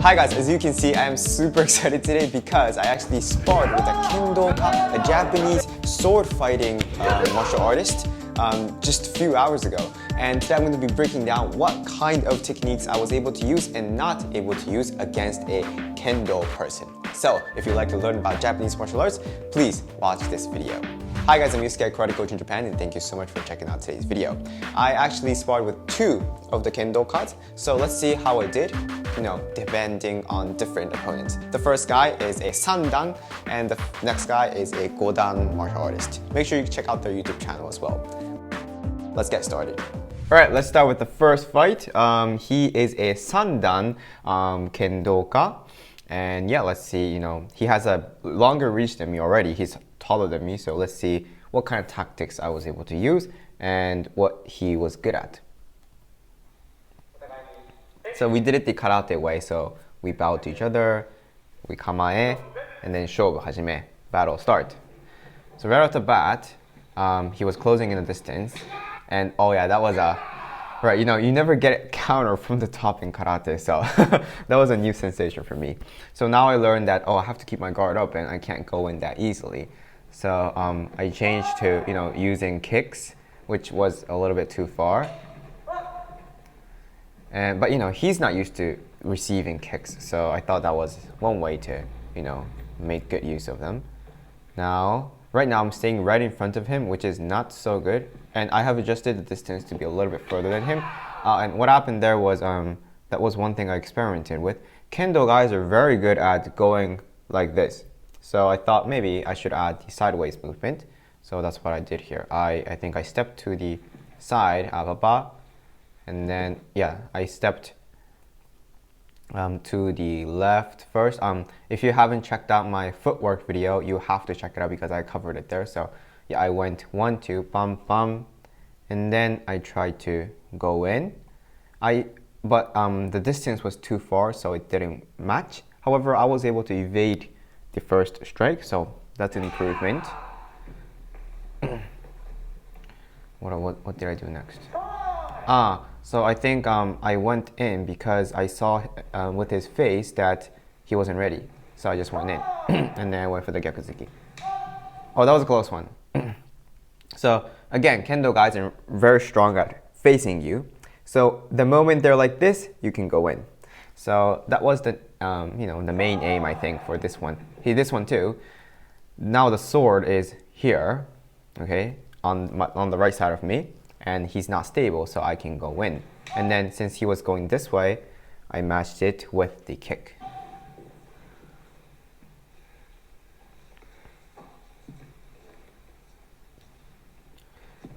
Hi guys, as you can see, I am super excited today because I actually sparred with a kendoka, a Japanese sword fighting martial artist, just a few hours ago. And today I'm going to be breaking down what kind of techniques I was able to use and not able to use against a kendo person. So if you'd like to learn about Japanese martial arts, please watch this video. Hi guys, I'm Yusuke, karate coach in Japan, and thank you so much for checking out today's video. I actually sparred with two of the kendokas, so let's see how I did, depending on different opponents. The first guy is a sandan, and the next guy is a godan martial artist. Make sure you check out their YouTube channel as well. Let's get started. Alright, let's start with the first fight. He is a sandan kendoka. And yeah, let's see, he has a longer reach than me already. He's taller than me, so let's see what kind of tactics I was able to use and what he was good at. So we did it the karate way, so we bowed to each other, we kamae, and then shobu hajime, battle start. So right off the bat, he was closing in the distance, and oh yeah, that was a right, you never get counter from the top in karate, so that was a new sensation for me. So now I learned that, I have to keep my guard up and I can't go in that easily. So I changed to, using kicks, which was a little bit too far. But he's not used to receiving kicks, so I thought that was one way to, make good use of them. Right now I'm staying right in front of him, which is not so good. And I have adjusted the distance to be a little bit further than him. And what happened there was, that was one thing I experimented with. Kendo guys are very good at going like this. So I thought maybe I should add the sideways movement. So that's what I did here. I think I stepped to the side, ababa, and then, yeah, I stepped to the left first. If you haven't checked out my footwork video, you have to check it out because I covered it there. So yeah, I went 1, 2, bum, bum, and then I tried to go in. But the distance was too far, so it didn't match. However, I was able to evade the first strike, so that's an improvement. What did I do next? So I think I went in because I saw with his face that he wasn't ready. So I just went in, and then I went for the gyakuzuki. Oh, that was a close one. So again, kendo guys are very strong at facing you. So the moment they're like this, you can go in. So that was the the main aim, I think, for this one. This one too. Now the sword is here, okay, on the right side of me, and he's not stable, so I can go in. And then since he was going this way, I matched it with the kick.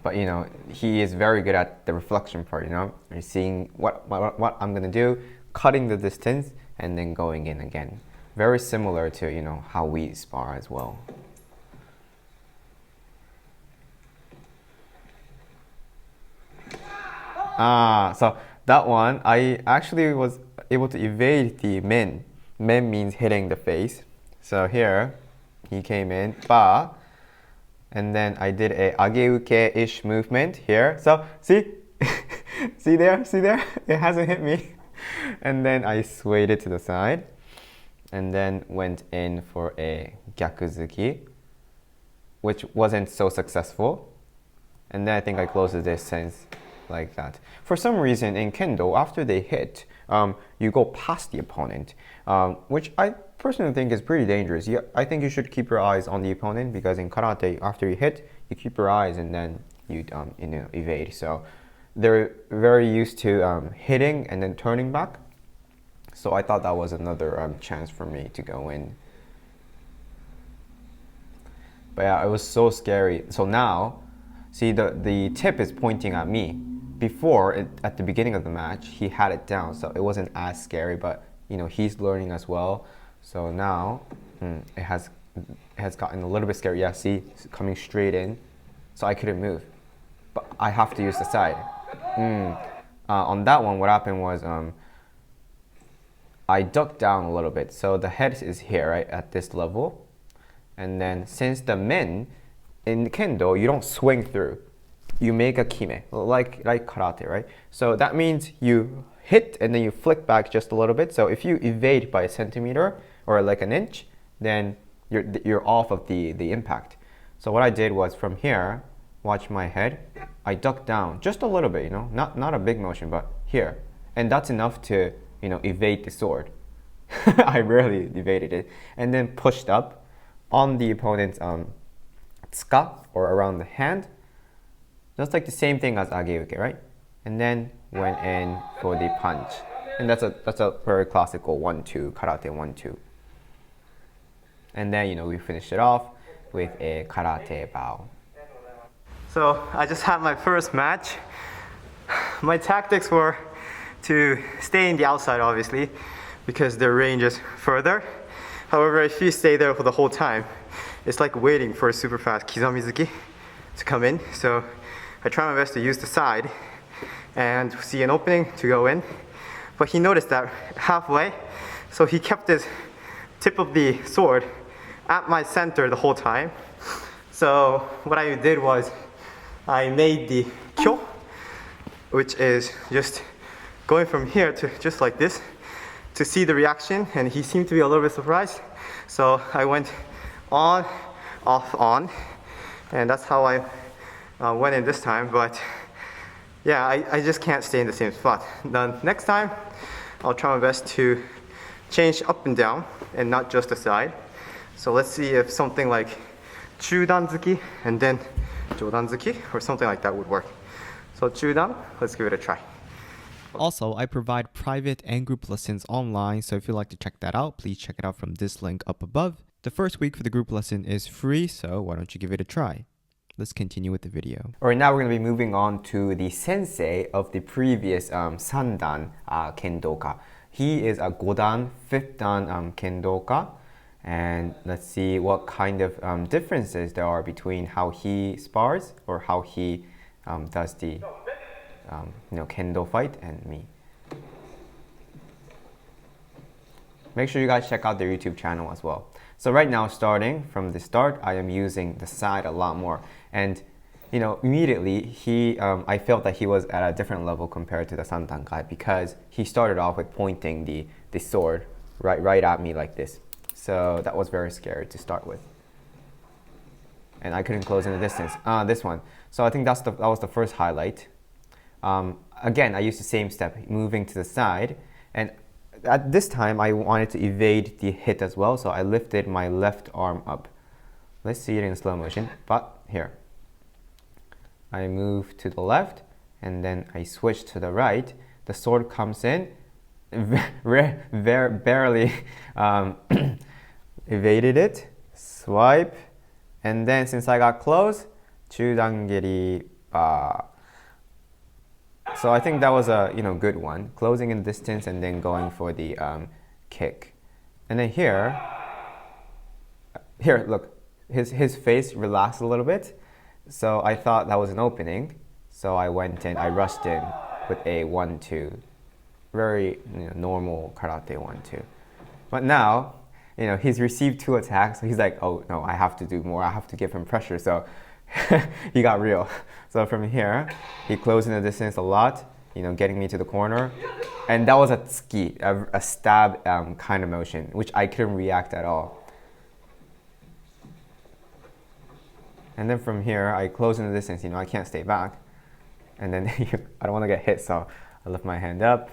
But he is very good at the reflection part, You're seeing what I'm gonna do, cutting the distance, and then going in again. Very similar to, how we spar as well. So that one, I actually was able to evade the men. Men means hitting the face. So here, he came in, ba, and then I did a ageuke-ish movement here. So see, see there, it hasn't hit me. And then I swayed it to the side, and then went in for a gyakuzuki, which wasn't so successful. And then I think I closed the distance like that. For some reason in kendo, after they hit, you go past the opponent, which I personally think is pretty dangerous. I think you should keep your eyes on the opponent, because in karate, after you hit, you keep your eyes and then you evade. So they're very used to hitting and then turning back. So I thought that was another chance for me to go in. But yeah, it was so scary. So now, see, the tip is pointing at me. Before, at the beginning of the match, he had it down, so it wasn't as scary, but he's learning as well. So now it has gotten a little bit scary. Yeah, see, it's coming straight in, so I couldn't move, but I have to use the side. On that one, what happened was I ducked down a little bit, so the head is here, right, at this level, and then since the men in kendo, you don't swing through. You make a kime, like karate, right? So that means you hit and then you flick back just a little bit. So if you evade by a centimeter or like an inch, then you're off of the impact. So what I did was from here, watch my head, I ducked down just a little bit, you know, not a big motion, but here. And that's enough to, you know, evade the sword. I rarely evaded it. And then pushed up on the opponent's tsuka, or around the hand. Just like the same thing as ageuke, right? And then went in for the punch. And that's a very classical 1-2, karate 1-2. And then, you know, we finished it off with a karate bow. So I just had my first match. My tactics were to stay in the outside, obviously, because the range is further. However, if you stay there for the whole time, it's like waiting for a super fast kizamizuki to come in. So I try my best to use the side and see an opening to go in. But he noticed that halfway, so he kept his tip of the sword at my center the whole time. So what I did was I made the kyo, which is just going from here to just like this to see the reaction, and he seemed to be a little bit surprised. So I went on, off, on, and that's how I went in this time. But yeah, I just can't stay in the same spot. The next time, I'll try my best to change up and down and not just the side. So let's see if something like chudanzuki and then jodanzuki or something like that would work. So chudan, let's give it a try. Also, I provide private and group lessons online, so if you'd like to check that out, please check it out from this link up above. The first week for the group lesson is free, so why don't you give it a try? Let's continue with the video. All right, now we're going to be moving on to the sensei of the previous sandan kendoka. He is a godan, fifth dan kendoka. And let's see what kind of differences there are between how he spars or how he does the kendo fight and me. Make sure you guys check out their YouTube channel as well. So right now, starting from the start, I am using the side a lot more. And you know, immediately I felt that he was at a different level compared to the sandan guy, because he started off with pointing the sword right at me like this. So that was very scary to start with. And I couldn't close in the distance. This one. So I think that was the first highlight. Again, I used the same step, moving to the side. And at this time, I wanted to evade the hit as well. So I lifted my left arm up. Let's see it in slow motion. But here. I move to the left, and then I switch to the right. The sword comes in. Barely evaded it, swipe, and then since I got close, chudangiri ba. So I think that was a good one, closing in distance and then going for the kick. And then here look, his face relaxed a little bit, so I thought that was an opening, so I went in, I rushed in with a 1-2. Very normal karate 1-2. But now, he's received 2 attacks, so he's like, oh no, I have to do more, I have to give him pressure. So he got real. So from here, he closed in the distance a lot, getting me to the corner. And that was a tsuki, a stab kind of motion, which I couldn't react at all. And then from here, I close in the distance, I can't stay back. And then I don't want to get hit, so I lift my hand up.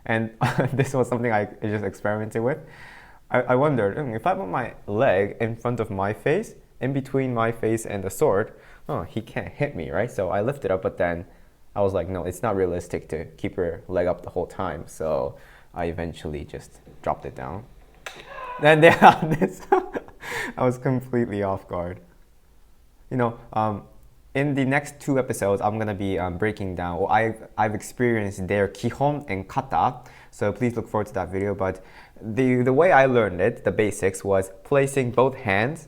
And this was something I just experimented with. I wondered, if I put my leg in front of my face, in between my face and the sword, he can't hit me, right? So I lifted up, but then I was like, no, it's not realistic to keep your leg up the whole time. So I eventually just dropped it down. Then this, I was completely off guard. In the next 2 episodes, I'm going to be breaking down, or I've experienced their kihon and kata, so please look forward to that video. But the way I learned it, the basics, was placing both hands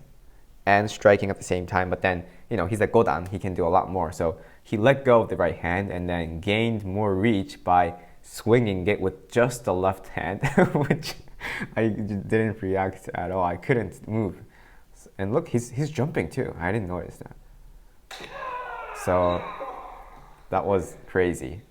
and striking at the same time. But then, he's a godan, he can do a lot more. So he let go of the right hand and then gained more reach by swinging it with just the left hand, which I didn't react at all. I couldn't move. And look, he's jumping too. I didn't notice that. So that was crazy.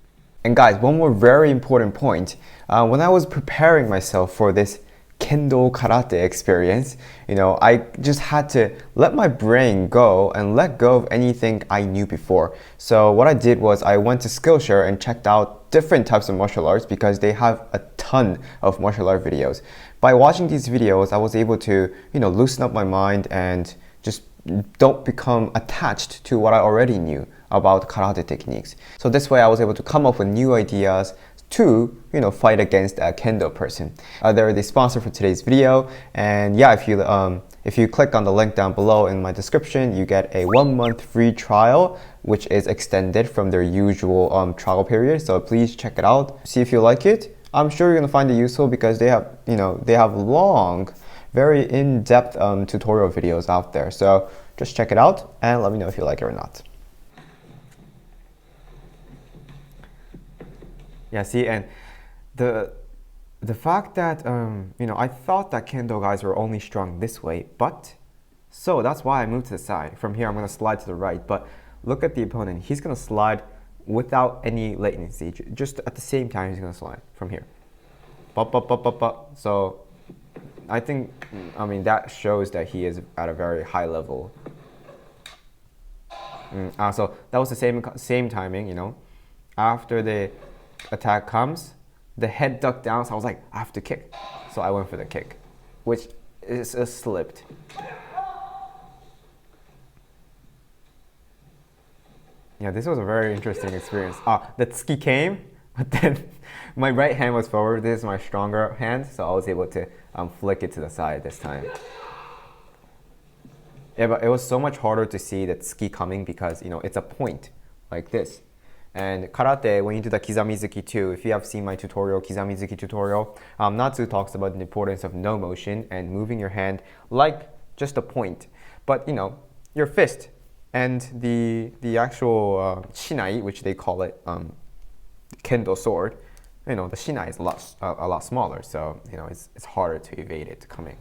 And guys, one more very important point. When I was preparing myself for this Kendo karate experience, I just had to let my brain go and let go of anything I knew before. So what I did was I went to Skillshare and checked out different types of martial arts because they have a ton of martial art videos. By watching these videos, I was able to, loosen up my mind and just don't become attached to what I already knew about karate techniques. So this way I was able to come up with new ideas to fight against a Kendo person. They're the sponsor for today's video, and yeah, if you click on the link down below in my description, you get a 1-month free trial, which is extended from their usual trial period. So please check it out, see if you like it. I'm sure you're gonna find it useful because they have long, very in-depth tutorial videos out there. So just check it out and let me know if you like it or not. Yeah, see, and the fact that I thought that Kendo guys were only strong this way, so that's why I moved to the side. From here, I'm gonna slide to the right, but look at the opponent. He's gonna slide without any latency. Just at the same time, he's gonna slide from here. So I think, that shows that he is at a very high level. So that was the same timing, After the attack comes, the head ducked down, so I was like, I have to kick. So I went for the kick, which is slipped. Yeah, this was a very interesting experience. The tsuki came, but then my right hand was forward. This is my stronger hand, so I was able to flick it to the side this time. Yeah, but it was so much harder to see the tsuki coming because, it's a point like this. And karate, when you do the kizamizuki too, if you have seen my tutorial, kizamizuki tutorial, Natsu talks about the importance of no motion and moving your hand like just a point. But your fist and the actual shinai, which they call it Kendo sword, the shinai is a lot smaller, so it's harder to evade it coming.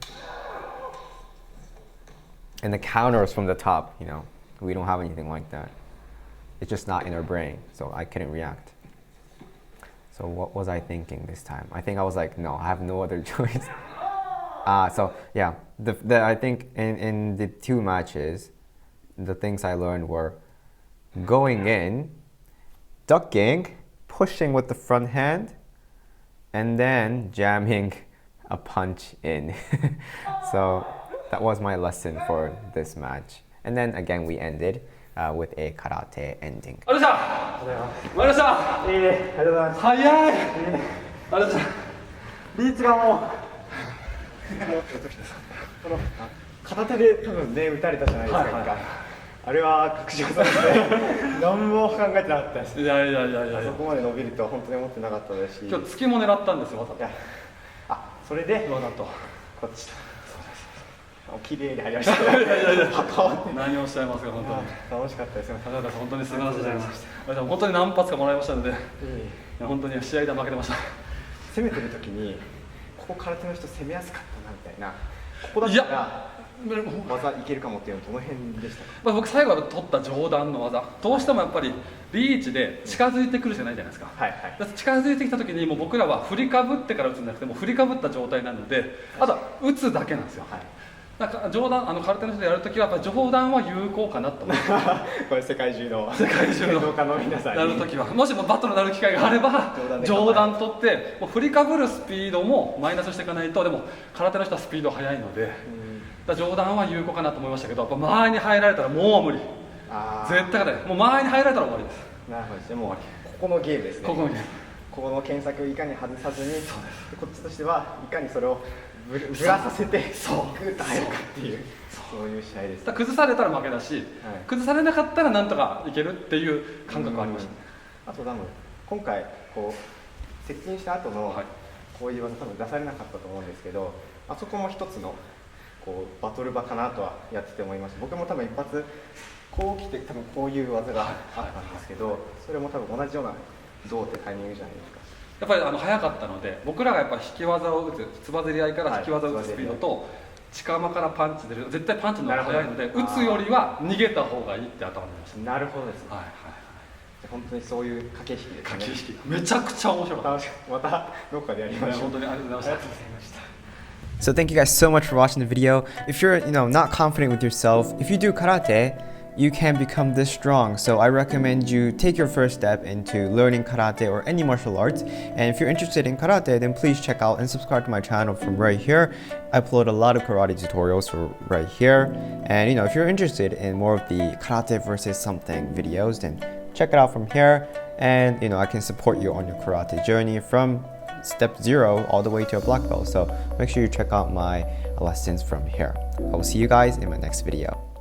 And the counters from the top, we don't have anything like that. It's just not in our brain, so I couldn't react. So what was I thinking this time? I think I was like, no, I have no other choice. So yeah, I think in the 2 matches, the things I learned were going in, ducking, pushing with the front hand, and then jamming a punch in. So that was my lesson for this match. And then again, we ended with a karate ending.僕最後は取った上段の技、どうしてもやっぱりリーチで近づいてくるじゃないじゃないですか。近づいてきた時にもう僕らは振りかぶってから打つんじゃなくてもう振りかぶった状態なので、あとは打つだけなんですよ。なんか上段空手の人でやるときはやっぱり上段は有効かなと思ってこれ世界中の武道家の皆さんにやるときはもしもバトルになる機会があれば上段取ってもう振りかぶるスピードもマイナスしていかないと、でも空手の人はスピード速いので上段は有効かなと思いましたけど、やっぱ間合いに入られたらもう無理、絶対勝てない、もう間合いに入られたら終わりです。なるほどですね、もうここのゲームですね。ここのゲーム、ここの検索をいかに外さずに、こっちとしてはいかにそれをぶらさせてグッと入るかっていう、そういう試合です。崩されたら負けだし、崩されなかったらなんとかいけるっていう感覚がありました。あと多分今回こう接近した後のこういう技多分出されなかったと思うんですけど、あそこも一つのこうバトル場かなとはやってて思いました。僕も多分一発こう来て多分こういう技があったんですけど、それも多分同じようなどうってタイミングじゃないですか。やっぱり速かったので、僕らがやっぱ引き技を打つ、つばぜり合いから引き技を打つスピードと近間からパンチ出る、絶対パンチの方が速いので、打つよりは逃げた方がいいって頭にありました。なるほどです。はいはいはい。本当にそういう駆け引きですね。駆け引きめちゃくちゃ面白かった。またどっかでやりましょう。本当にありがとうございました。 So thank you guys so much for watching the video. If you're, not confident with yourself, if you do karate, you can become this strong. So I recommend you take your first step into learning karate or any martial arts. And if you're interested in karate, then please check out and subscribe to my channel from right here. I upload a lot of karate tutorials for right here. And if you're interested in more of the karate versus something videos, then check it out from here. And I can support you on your karate journey from step 0 all the way to a black belt. So make sure you check out my lessons from here. I will see you guys in my next video.